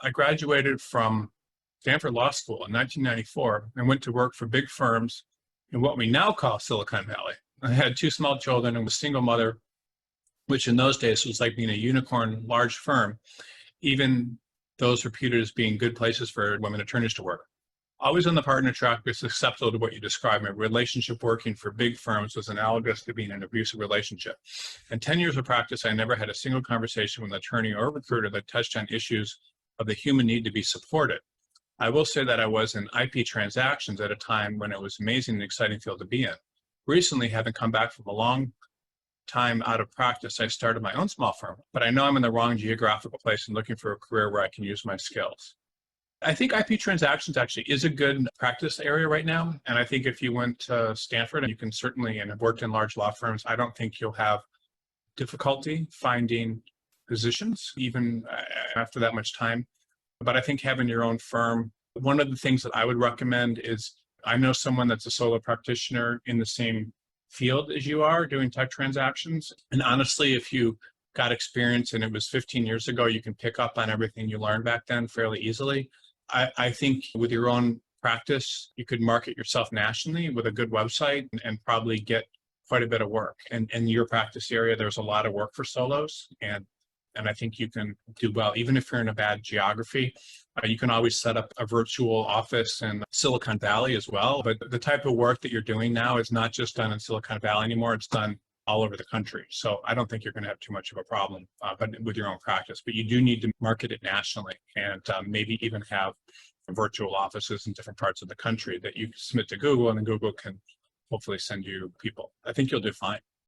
I graduated from Stanford Law School in 1994 and went to work for big firms in what we now call Silicon Valley. I had two small children and was a single mother, which in those days was like being a unicorn large firm, even those reputed as being good places for women attorneys to work. Always on the partner track, but susceptible to what you described. My relationship working for big firms was analogous to being an abusive relationship. In 10 years of practice, I never had a single conversation with an attorney or recruiter that touched on issues of the human need to be supported. I will say that I was in IP transactions at a time when it was an amazing and exciting field to be in. Recently, having come back from a long time out of practice, I started my own small firm, but I know I'm in the wrong geographical place and looking for a career where I can use my skills. I think IP transactions actually is a good practice area right now. And I think if you went to Stanford, and you can certainly, and have worked in large law firms, I don't think you'll have difficulty finding positions, even after that much time. But I think having your own firm, one of the things that I would recommend is, I know someone that's a solo practitioner in the same field as you are doing tech transactions. And honestly, if you got experience and it was 15 years ago, you can pick up on everything you learned back then fairly easily. I think with your own practice, you could market yourself nationally with a good website and probably get quite a bit of work. And in your practice area, there's a lot of work for solos. And I think you can do well, even if you're in a bad geography. You can always set up a virtual office in Silicon Valley as well. But the type of work that you're doing now is not just done in Silicon Valley anymore. It's done all over the country. So I don't think you're going to have too much of a problem but with your own practice. But you do need to market it nationally and maybe even have virtual offices in different parts of the country that you submit to Google, and then Google can hopefully send you people. I think you'll do fine.